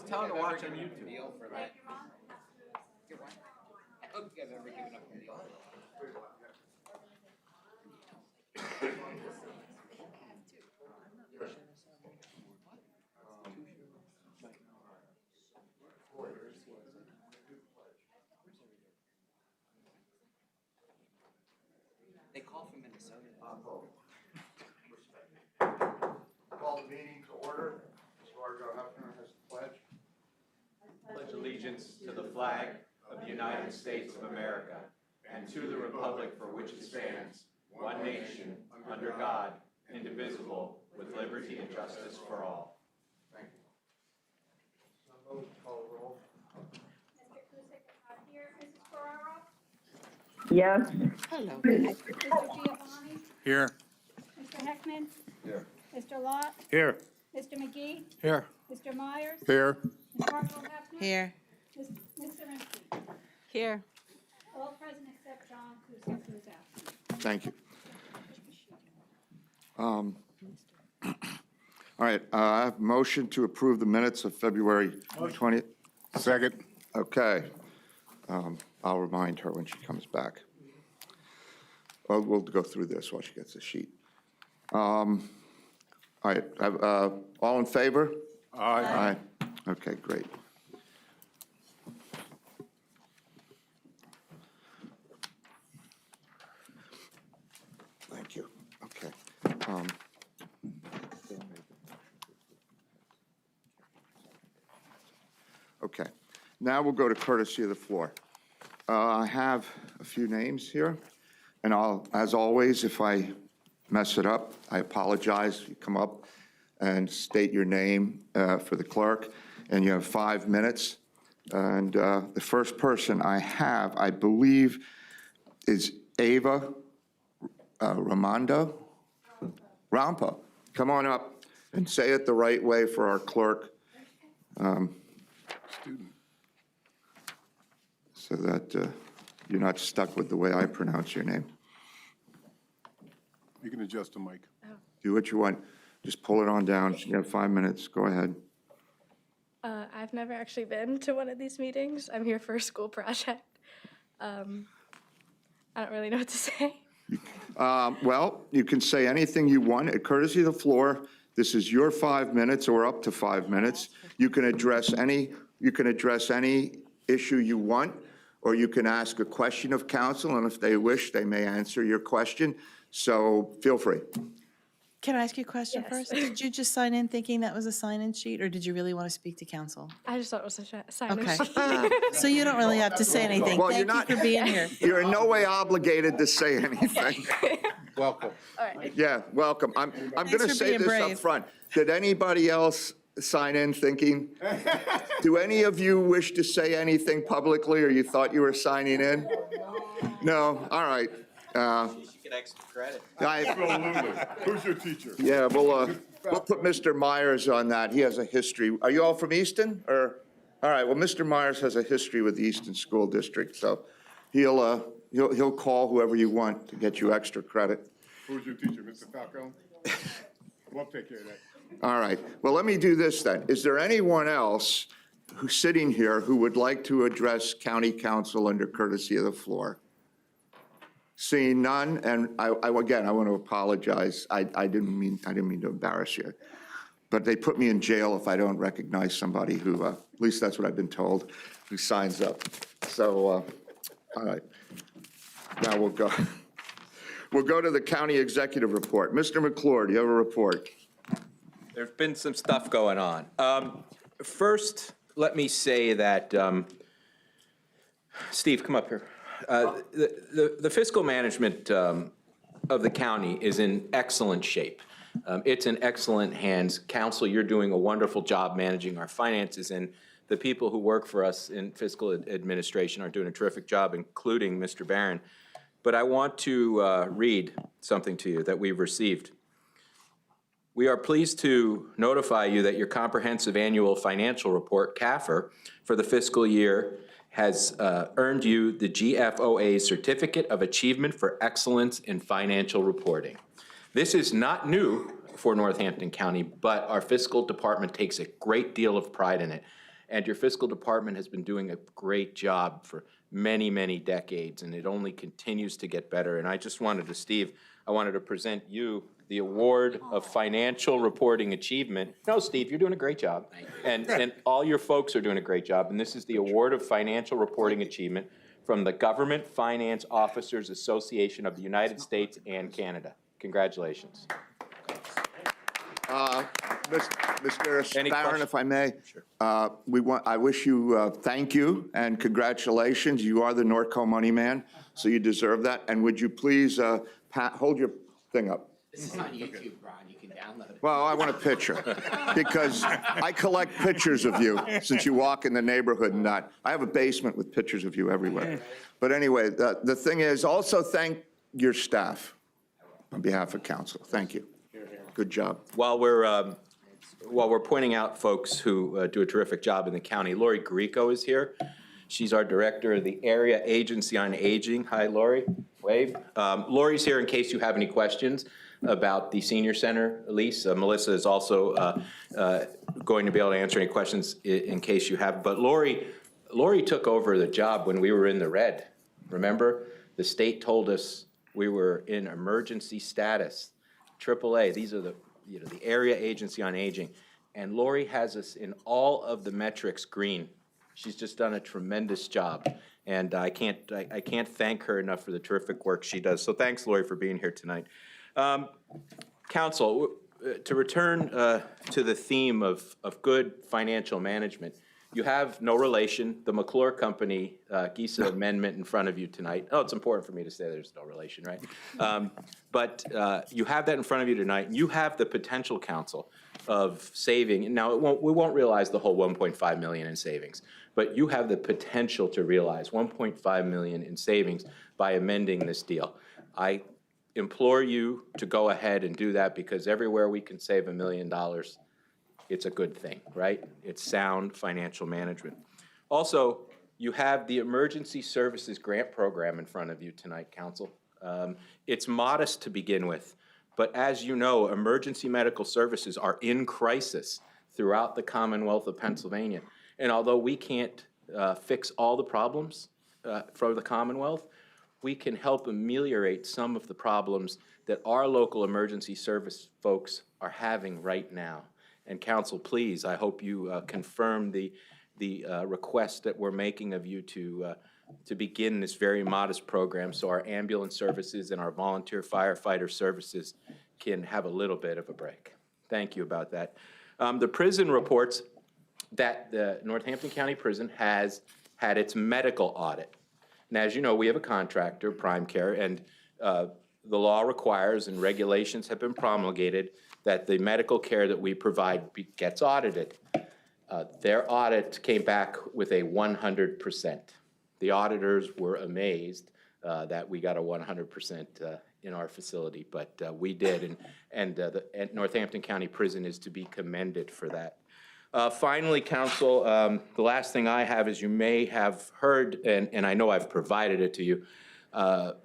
Tell her to watch on YouTube. Deal for that. Get one. I don't think I've ever given up a deal. They call from Minnesota. Call the meeting to order. Mr. Margot Huffner has the pledge. Pledge allegiance to the flag of the United States of America and to the republic for which it stands, one nation, under God, indivisible, with liberty and justice for all. Thank you. Somebody call the roll. Mr. Kusick is not here. Mrs. Ferraro? Yes. Hello. Mr. Giovanni? Here. Mr. Heckman? Here. Mr. Lott? Here. Mr. McGee? Here. Mr. Myers? Here. Ms. Margot Hefner? Here. Ms. Zirinsky? Here. All present except John Kusick, who is absent. Thank you. All right, I have a motion to approve the minutes of February 20th. Second. Okay. I'll remind her when she comes back. Well, we'll go through this while she gets the sheet. All right, all in favor? Aye. Aye. Okay, great. Thank you. Okay. Okay, now we'll go to courtesy of the floor. I have a few names here, and I'll, as always, if I mess it up, I apologize. You come up and state your name for the clerk, and you have 5 minutes. And the first person I have, I believe, is Ava Rampo. Come on up and say it the right way for our clerk. So that you're not stuck with the way I pronounce your name. You can adjust the mic. Do what you want. Just pull it on down. You have 5 minutes. Go ahead. I've never actually been to one of these meetings. I'm here for a school project. I don't really know what to say. Well, you can say anything you want at courtesy of the floor. This is your 5 minutes or up to 5 minutes. You can address any issue you want, or you can ask a question of council, and if they wish, they may answer your question. So feel free. Can I ask you a question Yes. first? Did you just sign in thinking that was a sign-in sheet, or did you really want to speak to council? I just thought it was a sign-in Okay. sheet. So you don't really have to say anything. Well, Thank you for being here. You're in no way obligated to say anything. Welcome. All right. Yeah, welcome. I'm going to for say being this up brave. front. Did anybody else sign in thinking? Do any of you wish to say anything publicly, or you thought you were signing in? No? All right. She get extra credit. Who's your teacher? Yeah, we'll put Mr. Myers on that. He has a history. Are you all from Easton, or? All right, well, Mr. Myers has a history with the Easton School District, so he'll call whoever you want to get you extra credit. Who's your teacher, Mr. Falcone? We'll take care of that. All right, well, let me do this then. Is there anyone else who's sitting here who would like to address county council under courtesy of the floor? Seeing none, and again, I want to apologize. I didn't mean to embarrass you. But they put me in jail if I don't recognize somebody who, at least that's what I've been told, who signs up. So, all right. Now we'll go to the county executive report. Mr. McClure, do you have a report? There's been some stuff going on. First, let me say that, Steve, come up here. The fiscal management of the county is in excellent shape. It's in excellent hands. Council, you're doing a wonderful job managing our finances, and the people who work for us in fiscal administration are doing a terrific job, including Mr. Barron. But I want to read something to you that we've received. We are pleased to notify you that your comprehensive annual financial report, CAFR, for the fiscal year has earned you the GFOA Certificate of Achievement for Excellence in Financial Reporting. This is not new for Northampton County, but our fiscal department takes a great deal of pride in it. And your fiscal department has been doing a great job for many, many decades, and it only continues to get better. And I just wanted to, Steve, I wanted to present you the Award of Financial Reporting Achievement. No, Steve, you're doing a great job. And all your folks are doing a great job. And this is the Award of Financial Reporting Achievement from the Government Finance Officers Association of the United States and Canada. Congratulations. Mr. Any Barron, questions? if I may? Sure. I wish you thank you and congratulations. You are the Norco Money Man, so you deserve that. And would you please hold your thing up? This is on YouTube, Ron, you can download it. Well, I want a picture, because I collect pictures of you, since you walk in the neighborhood and that. I have a basement with pictures of you everywhere. But anyway, the thing is, also thank your staff on behalf of council. Thank you. Good job. While we're pointing out folks who do a terrific job in the county, Lori Grieco is here. She's our director of the Area Agency on Aging. Hi, Lori. Wave. Lori's here in case you have any questions about the senior center lease. Melissa is also going to be able to answer any questions in case you have. But Lori took over the job when we were in the red. Remember, the state told us we were in emergency status. AAA, these are the Area Agency on Aging. And Lori has us in all of the metrics green. She's just done a tremendous job. And I can't thank her enough for the terrific work she does. So thanks, Lori, for being here tonight. Council, to return to the theme of good financial management, you have no relation, the McClure Company, GISA amendment in front of you tonight. Oh, it's important for me to say there's no relation, right? But you have that in front of you tonight. You have the potential, council, of saving. Now, we won't realize the whole 1.5 million in savings, but you have the potential to realize 1.5 million in savings by amending this deal. I implore you to go ahead and do that, because everywhere we can save $1 million, it's a good thing, right? It's sound financial management. Also, you have the Emergency Services Grant Program in front of you tonight, council. It's modest to begin with, but as you know, emergency medical services are in crisis throughout the Commonwealth of Pennsylvania. And although we can't fix all the problems for the Commonwealth, we can help ameliorate some of the problems that our local emergency service folks are having right now. And council, please, I hope you confirm the request that we're making of you to begin this very modest program, so our ambulance services and our volunteer firefighter services can have a little bit of a break. Thank you about that. The prison reports that the Northampton County Prison has had its medical audit. And as you know, we have a contractor, Prime Care, and the law requires and regulations have been promulgated that the medical care that we provide gets audited. Their audit came back with a 100%. The auditors were amazed that we got a 100% in our facility, but we did, and the Northampton County Prison is to be commended for that. Finally, council, the last thing I have is, you may have heard, and I know I've provided it to you,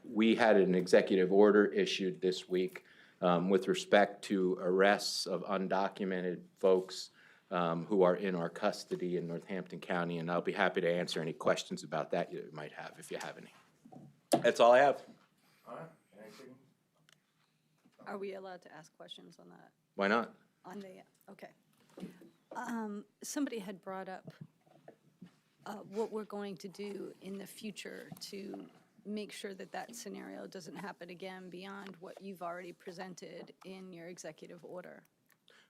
we had an executive order issued this week with respect to arrests of undocumented folks who are in our custody in Northampton County, and I'll be happy to answer any questions about that you might have, if you have any. That's all I have. Are we allowed to ask questions on that? Why not? On the, okay. Somebody had brought up what we're going to do in the future to make sure that that scenario doesn't happen again beyond what you've already presented in your executive order.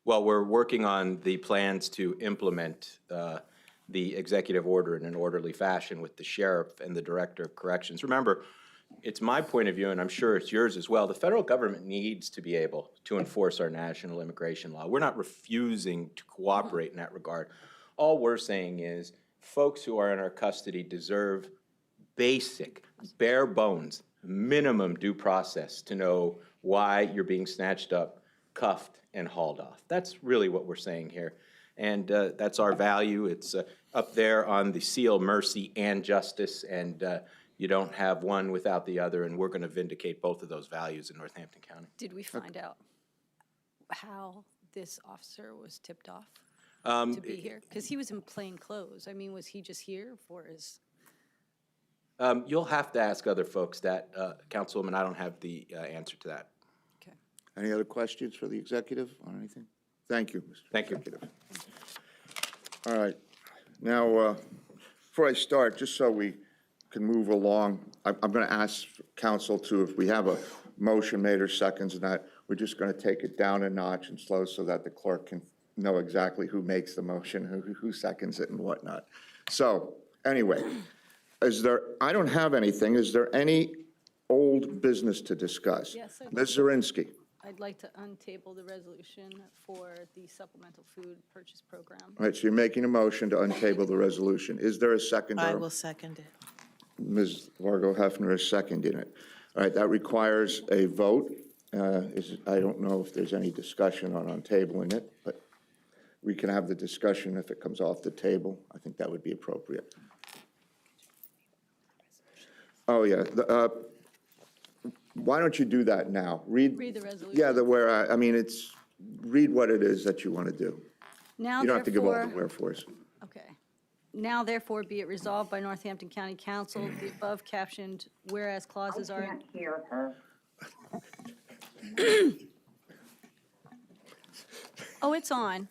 Well, we're working on the plans to implement the executive order in an orderly fashion with the sheriff and the director of corrections. Remember, it's my point of view, and I'm sure it's yours as well, the federal government needs to be able to enforce our national immigration law. We're not refusing to cooperate in that regard. All we're saying is folks who are in our custody deserve basic, bare bones, minimum due process to know why you're being snatched up, cuffed, and hauled off. That's really what we're saying here. And that's our value. It's up there on the seal, mercy and justice, and you don't have one without the other, and we're going to vindicate both of those values in Northampton County. Did we find out how this officer was tipped off? to be here? Because he was in plain clothes. I mean, was he just here for his? You'll have to ask other folks that, Councilwoman. I don't have the answer to that. Okay. Any other questions for the executive on anything? Thank you, Mr. Thank you. Executive. All right. Now, before I start, just so we can move along, I'm going to ask council to, if we have a motion made or seconds and that, we're just going to take it down a notch and slow so that the clerk can know exactly who makes the motion, who seconds it and whatnot. So, anyway, I don't have anything. Is there any old business to discuss? Yes, Ms. Zirinsky. I'd like to untable the resolution for the supplemental food purchase program. All right, so you're making a motion to untable the resolution. Is there a second? I will second it. Ms. Vargo Hefner is seconding it. All right, that requires a vote. I don't know if there's any discussion on untabling it, but we can have the discussion if it comes off the table. I think that would be appropriate. Oh, yeah. Why don't you do that now? Read the resolution. Yeah, read what it is that you want to do. Now You don't have to give all the therefore- wherefores. Okay. Now therefore be it resolved by Northampton County Council, the above captioned whereas clauses are. Can't hear her. Oh, it's on.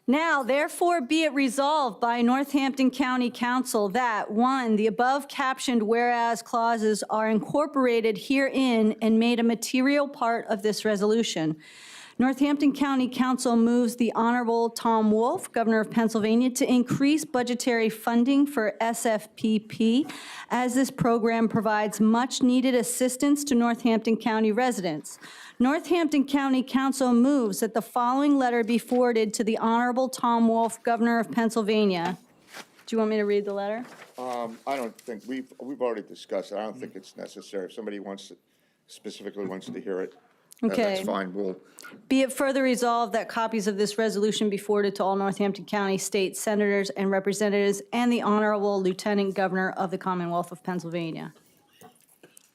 Now, therefore, be it resolved by Northampton County Council that, 1, the above captioned whereas clauses are incorporated herein and made a material part of this resolution. Northampton County Council moves the Honorable Tom Wolf, Governor of Pennsylvania, to increase budgetary funding for SFPP, as this program provides much-needed assistance to Northampton County residents. Northampton County Council moves that the following letter be forwarded to the Honorable Tom Wolf, Governor of Pennsylvania. Do you want me to read the letter? I don't think, we've already discussed it. I don't think it's necessary. If somebody specifically wants to hear it, that's Okay. fine. Be it further resolved that copies of this resolution be forwarded to all Northampton County state senators and representatives and the Honorable Lieutenant Governor of the Commonwealth of Pennsylvania.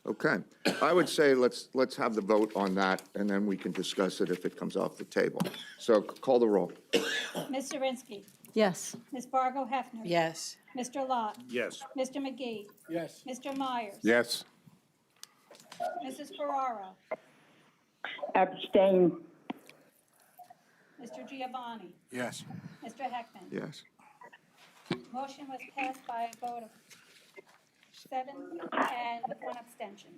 Okay. I would say let's have the vote on that, and then we can discuss it if it comes off the table. So call the roll. Ms. Zirinsky. Yes. Ms. Fargo Hefner. Yes. Mr. Lot. Yes. Mr. McGee. Yes. Mr. Myers. Yes. Mrs. Ferraro. Abstain. Mr. Giovanni. Yes. Mr. Heckman. Yes. Motion was passed by a vote of 7 and with 1 abstention.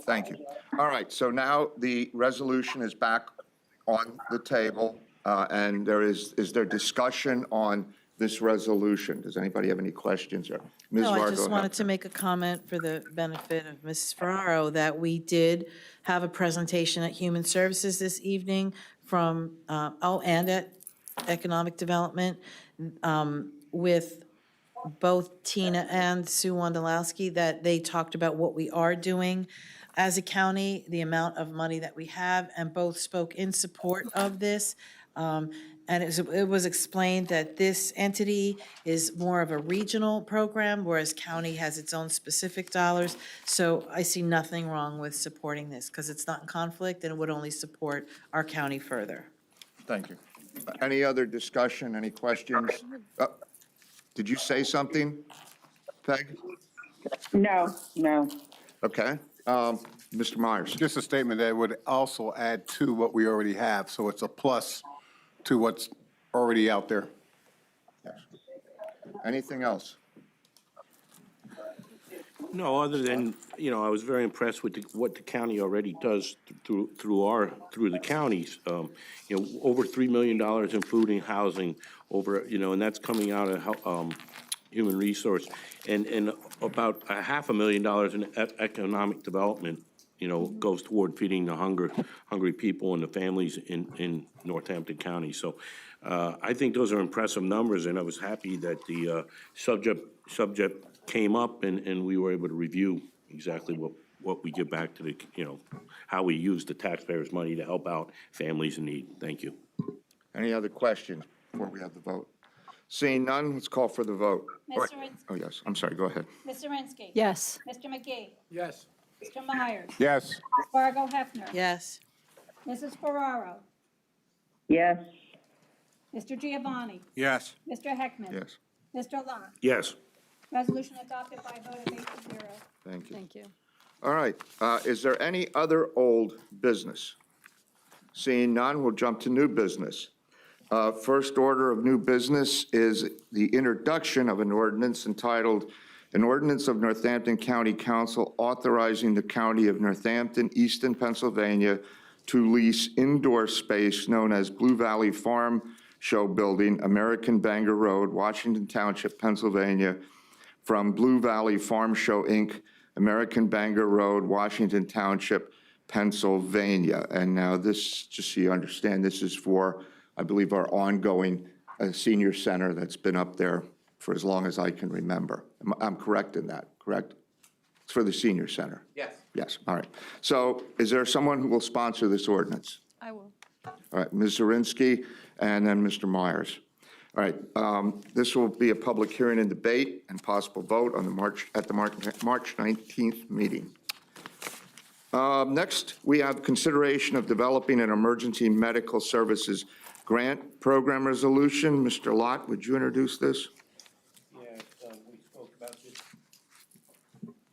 Thank you. All right, so now the resolution is back on the table, and is there discussion on this resolution? Does anybody have any questions? Or Ms. No, I Vargo just wanted to Hefner. make a comment for the benefit of Mrs. Ferraro that we did have a presentation at Human Services this evening from, and at Economic Development, with both Tina and Sue Wondolowski, that they talked about what we are doing as a county, the amount of money that we have, and both spoke in support of this. And it was explained that this entity is more of a regional program, whereas county has its own specific dollars. So I see nothing wrong with supporting this, because it's not in conflict and it would only support our county further. Thank you. Any other discussion, any questions? Did you say something, Peg? No, no. Okay. Mr. Myers? Just a statement that would also add to what we already have, so it's a plus to what's already out there. Yes. Anything else? No, other than, I was very impressed with what the county already does through the counties. Over $3 million in food and housing over, and that's coming out of human resource. And about $500,000 in economic development, goes toward feeding the hungry people and the families in Northampton County. So I think those are impressive numbers, and I was happy that the subject came up and we were able to review exactly what we give back to the, how we use the taxpayers' money to help out families in need. Thank you. Any other questions before we have the vote? Seeing none, let's call for the vote. Ms. Zirinsky. Oh, yes, I'm sorry, go ahead. Ms. Zirinsky. Yes. Mr. McGee. Yes. Mr. Myers. Yes. Ms. Fargo Hefner. Yes. Mrs. Ferraro. Yes. Mr. Giovanni. Yes. Mr. Heckman. Yes, Mr. Lot. Yes. Resolution adopted by a vote of 8 to 0. thank you. Thank you. All right, is there any other old business? Seeing none, we'll jump to new business. First order of new business is the introduction of an ordinance entitled, "An Ordinance of Northampton County Council authorizing the County of Northampton, Easton, Pennsylvania, to lease indoor space known as Blue Valley Farm Show Building, American Bangor Road, Washington Township, Pennsylvania, from Blue Valley Farm Show, Inc., American Bangor Road, Washington Township, Pennsylvania." And now this, just so you understand, this is for, I believe, our ongoing senior center that's been up there for as long as I can remember. I'm correct in that, correct? It's for the senior center. Yes. Yes, all right. So is there someone who will sponsor this ordinance? I will. All right, Ms. Zirinsky, and then Mr. Myers. All right, this will be a public hearing and debate and possible vote on the March 19th meeting. Next, we have consideration of developing an emergency medical services grant program resolution. Mr. Lott, would you introduce this? Yeah,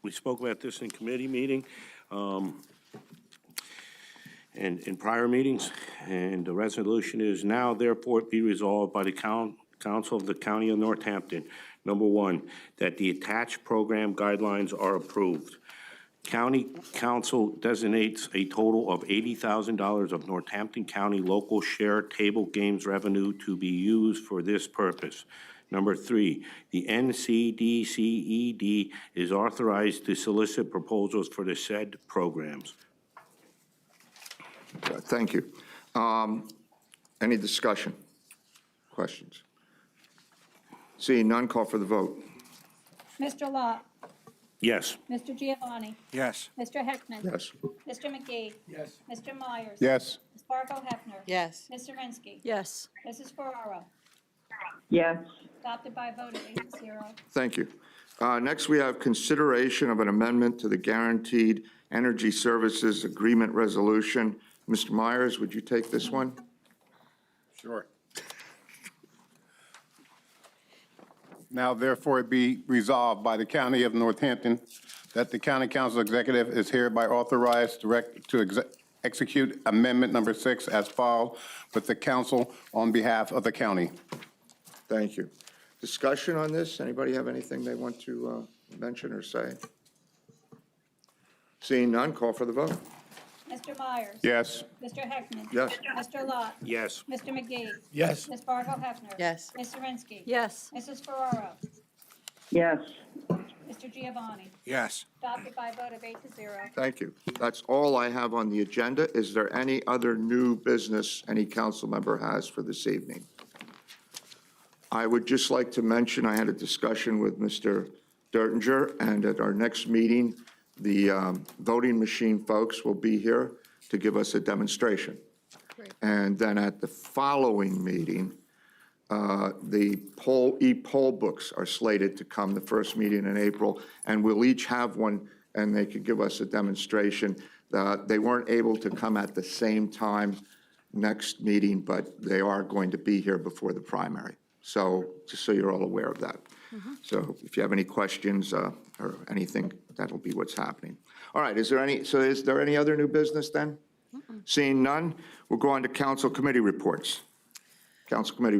we spoke about this in committee meeting, and in prior meetings, and the resolution is now therefore be resolved by the Council of the County of Northampton. Number one, that the attached program guidelines are approved. County Council designates a total of $80,000 of Northampton County local share table games revenue to be used for this purpose. Number three, the NCDCED is authorized to solicit proposals for the said programs. Thank you. Any discussion? Questions? Seeing none, call for the vote. Mr. Lot. Yes. Mr. Giovanni. Yes. Mr. Heckman. Yes. Mr. McGee. Yes. Mr. Myers. Yes. Ms. Fargo Hefner. Yes. Ms. Zirinsky. Yes. Mrs. Ferraro. yes, Adopted by a vote of 8 to 0. Thank you. Next, we have consideration of an amendment to the Guaranteed Energy Services Agreement Resolution. Mr. Myers, would you take this one? Sure. Now therefore it be resolved by the County of Northampton that the County Council Executive is hereby authorized to execute Amendment Number 6 as filed with the council on behalf of the county. Thank you. Discussion on this? Anybody have anything they want to mention or say? Seeing none, call for the vote. Mr. Myers. Yes. Mr. Heckman. Yes. Mr. Lot. Yes. Mr. McGee. Yes. Ms. Fargo Hefner. Yes. Ms. Zirinsky. Yes. Mrs. Ferraro. yes, Mr. Giovanni. Yes. Adopted by a vote of 8 to 0. Thank you. That's all I have on the agenda. Is there any other new business any council member has for this evening? I would just like to mention, I had a discussion with Mr. Dertinger, and at our next meeting, the voting machine folks will be here to give us a demonstration. Great. And then at the following meeting, the e-poll books are slated to come the first meeting in April, and we'll each have one, and they could give us a demonstration. They weren't able to come at the same time next meeting, but they are going to be here before the primary. So just so you're all aware of that. So if you have any questions or anything, that'll be what's happening. All right, is there any other new business then? Seeing none, we'll go on to council committee reports. Council committee,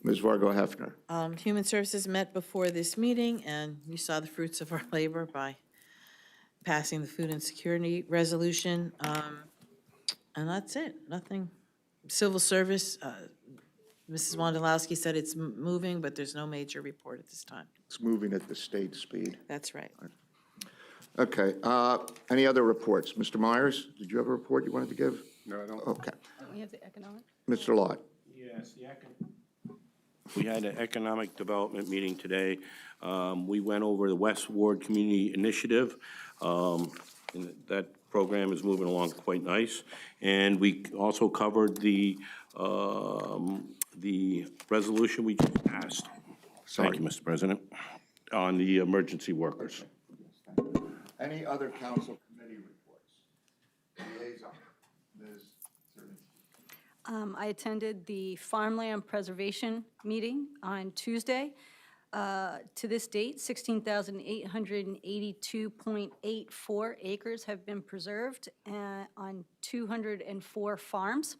Ms. Fargo Hefner. Human Services met before this meeting, and you saw the fruits of our labor by passing the food insecurity resolution. And that's it, nothing. Civil service, Mrs. Wondolowski said it's moving, but there's no major report at this time. It's moving at the state speed. That's right. Okay, any other reports? Mr. Myers, did you have a report you wanted to give? No, I don't. Okay. Don't we have the economic? Mr. Lott. Yes, we had an economic development meeting today. We went over the West Ward Community Initiative. And that program is moving along quite nice. And we also covered the resolution we just passed. Thank you, Mr. President, on the emergency workers. Any other council committee reports? Liaison, Ms. Zirinsky. I attended the farmland preservation meeting on Tuesday. To this date, 16,882.84 acres have been preserved on 204 farms.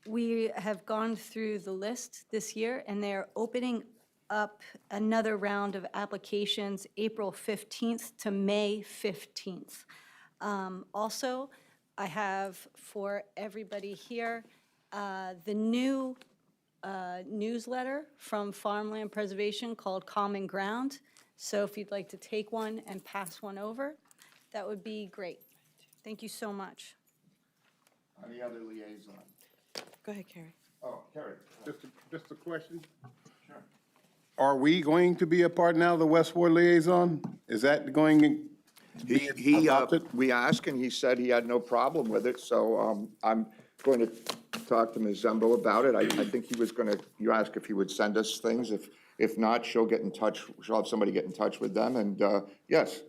We have gone through the list this year, and they're opening up another round of applications April 15th to May 15th. Also, I have for everybody here the new newsletter from Farmland Preservation called Common Ground. So if you'd like to take one and pass one over, that would be great. Thank you so much. Any other liaison? Go ahead, Carrie. Oh, Carrie. Just a question? Are we going to be a part now of the West Ward liaison? Is that going? He adopted? we asked, and he said he had no problem with it, so I'm going to talk to Ms. Zembo about it. I think he was going to, you asked if he would send us things. If not, she'll get in touch, she'll have somebody get in touch with them, and yes,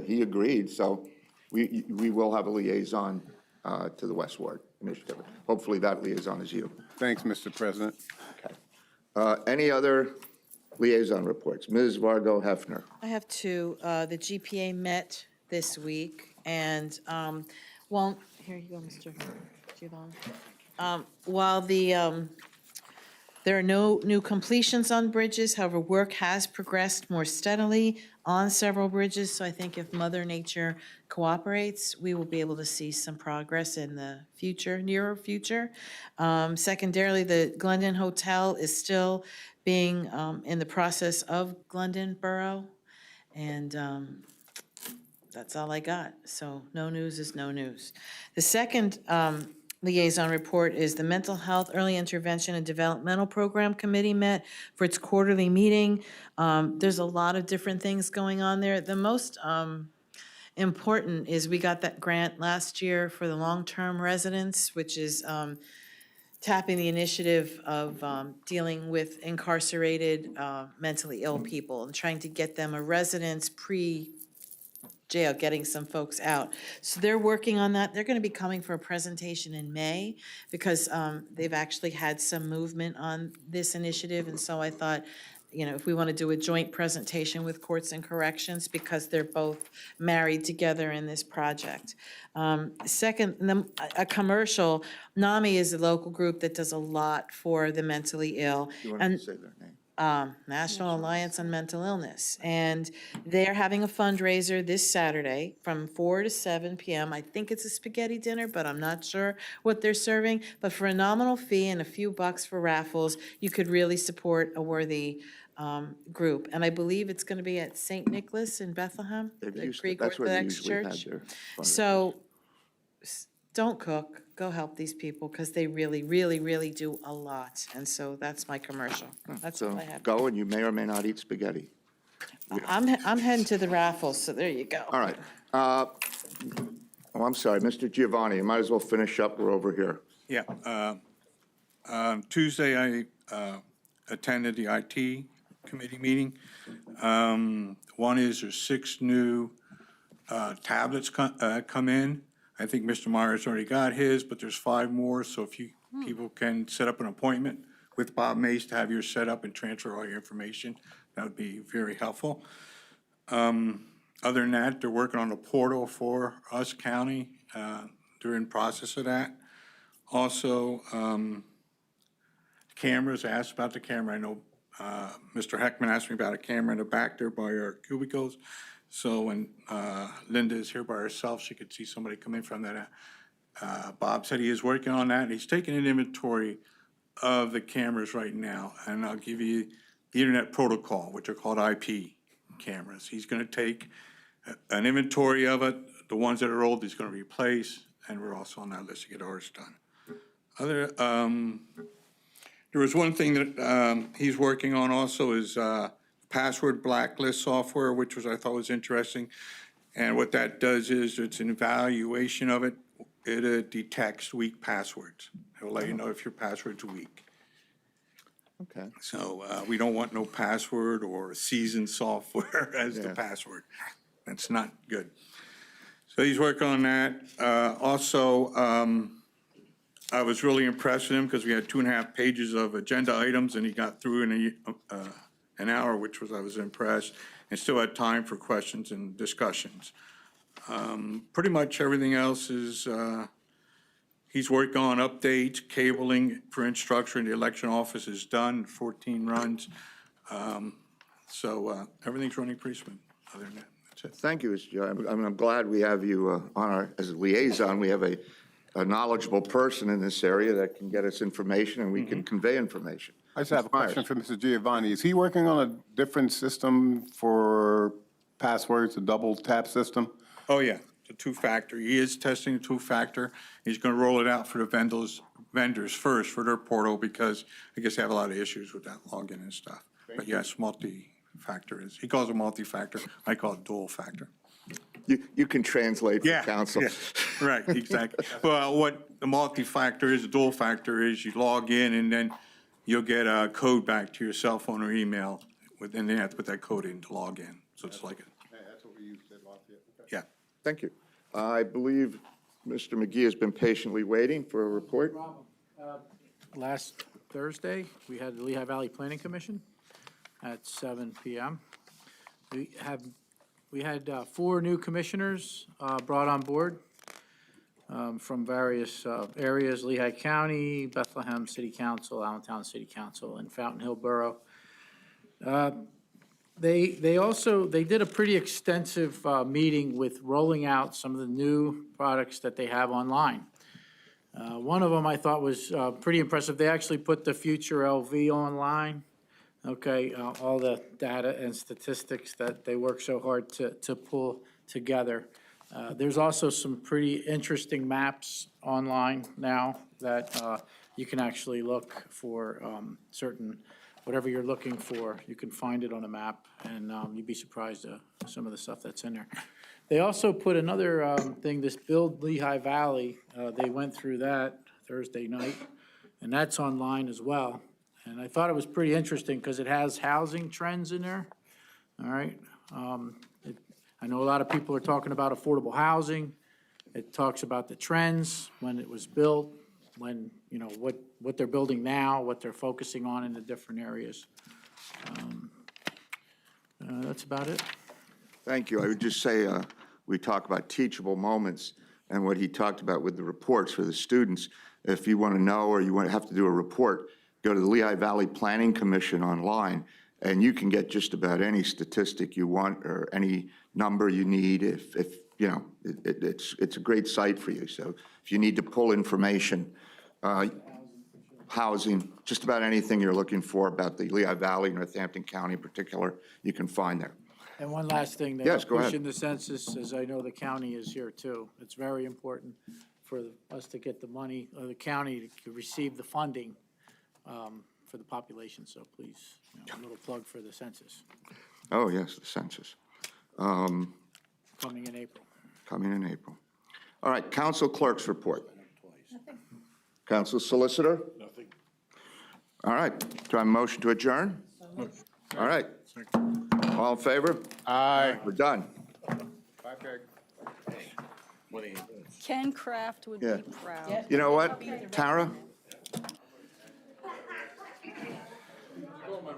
he agreed, so we will have a liaison to the West Ward Initiative. Hopefully that liaison is you. Thanks, Mr. President. Okay. Any other liaison reports? Ms. Vargo Hefner. I have two. The GPA met this week, and won't, here you go, Mr. Giovanni. While there are no new completions on bridges, however, work has progressed more steadily on several bridges, so I think if Mother Nature cooperates, we will be able to see some progress in the future, nearer future. Secondarily, the Glendon Hotel is still being in the process of Glendon Borough, and that's all I got. So no news is no news. The second liaison report is the Mental Health Early Intervention and Developmental Program Committee met for its quarterly meeting. There's a lot of different things going on there. The most important is we got that grant last year for the long-term residents, which is tapping the initiative of dealing with incarcerated mentally ill people and trying to get them a residence pre-jail, getting some folks out. So they're working on that. They're going to be coming for a presentation in May because they've actually had some movement on this initiative. And so I thought, you know, if we want to do a joint presentation with Courts and Corrections, because they're both married together in this project. Second, a commercial, NAMI is a local group that does a lot for the mentally ill. You want to say their name? National Alliance on Mental Illness. And they're having a fundraiser this Saturday from 4 to 7 p.m. I think it's a spaghetti dinner, but I'm not sure what they're serving. But for a nominal fee and a few bucks for raffles, you could really support a worthy group. And I believe it's going to be at St. Nicholas in Bethlehem, the Greek That's where they Orthodox usually had Church. their fundraisers. So don't cook, go help these people because they really, really, really do a lot. And so that's my commercial. That's all So I have. go, and you may or may not eat spaghetti. I'm heading to the raffles, so there you go. All right. Oh, I'm sorry, Mr. Giovanni, you might as well finish up. We're over here. Yeah. Tuesday, I attended the IT committee meeting. One is there's 6 new tablets come in. I think Mr. Myers already got his, but there's 5 more. So if you people can set up an appointment with Bob Mace to have yours set up and transfer all your information, that would be very helpful. Other than that, they're working on a portal for us county. They're in process of that. Also, cameras, I asked about the camera. I know Mr. Heckman asked me about a camera in the back there by our cubicles. So when Linda is here by herself, she could see somebody come in from that. Bob said he is working on that, and he's taking an inventory of the cameras right now. And I'll give you the internet protocol, which are called IP cameras. He's going to take an inventory of it. The ones that are old, he's going to replace, and we're also on that list to get ours done. There was one thing that he's working on also is password blacklist software, which I thought was interesting. And what that does is it's an evaluation of it. It detects weak passwords. It'll let you know if your password's weak. Okay. So we don't want no password or seasoned software as the password. That's not good. So he's working on that. Also, I was really impressed with him because we had 2.5 pages of agenda items and he got through in an hour, which was, I was impressed, and still had time for questions and discussions. Pretty much everything else is, he's working on updates, cabling for infrastructure in the election office is done, 14 runs. So everything's running pretty smooth. Other than that, that's it. Thank you, Mr. Joe. I'm glad we have you on our, as a liaison. We have a knowledgeable person in this area that can get us information and we can convey information. I just have a Mr. Myers. question for Mr. Giovanni. Is he working on a different system for passwords, a double tap system? Oh, yeah, the two-factor. He is testing the two-factor. He's going to roll it out for the vendors first for their portal because I guess they have a lot of issues with that login and stuff. But yes, multi-factor is, he calls it multi-factor. I call it dual factor. You can translate for Yeah, council. yeah, right, exactly. Well, what the multi-factor is, the dual factor is you log in and then you'll get a code back to your cell phone or email, and then you have to put that code in to log in. So it's like, That's what we used at Lafayette. yeah. Thank you. I believe Mr. McGee has been patiently waiting for a report. Last Thursday, we had the Lehigh Valley Planning Commission at 7 PM. We had 4 new commissioners brought on board from various areas, Lehigh County, Bethlehem City Council, Allentown City Council, and Fountain Hill Borough. They did a pretty extensive meeting with rolling out some of the new products that they have online. One of them I thought was pretty impressive. They actually put the Future LV online. Okay, all the data and statistics that they work so hard to pull together. There's also some pretty interesting maps online now that you can actually look for certain, whatever you're looking for, you can find it on a map, and you'd be surprised at some of the stuff that's in there. They also put another thing, this Build Lehigh Valley, they went through that Thursday night, and that's online as well. And I thought it was pretty interesting because it has housing trends in there, all right? I know a lot of people are talking about affordable housing. It talks about the trends, when it was built, when, you know, what they're building now, what they're focusing on in the different areas. That's about it. Thank you. I would just say, we talk about teachable moments and what he talked about with the reports for the students. If you want to know or you want to have to do a report, go to the Lehigh Valley Planning Commission online, and you can get just about any statistic you want or any number you need. If you know, it's a great site for you. So if you need to pull information, housing, just about anything you're looking for about the Lehigh Valley, Northampton County in particular, you can find there. And one last thing, Yes, they're go ahead. pushing the census, as I know the county is here too. It's very important for us to get the money, or the county to receive the funding for the population, so please, you know, a little plug for the census Oh, yes, the census. coming in April. Coming in April. All right, council clerk's report. Council solicitor? Nothing. All right, do I have a motion to adjourn? All right. All in favor? Aye. We're done. Bye, Peg. Ken Kraft would Yeah. be proud. You know what, Tara?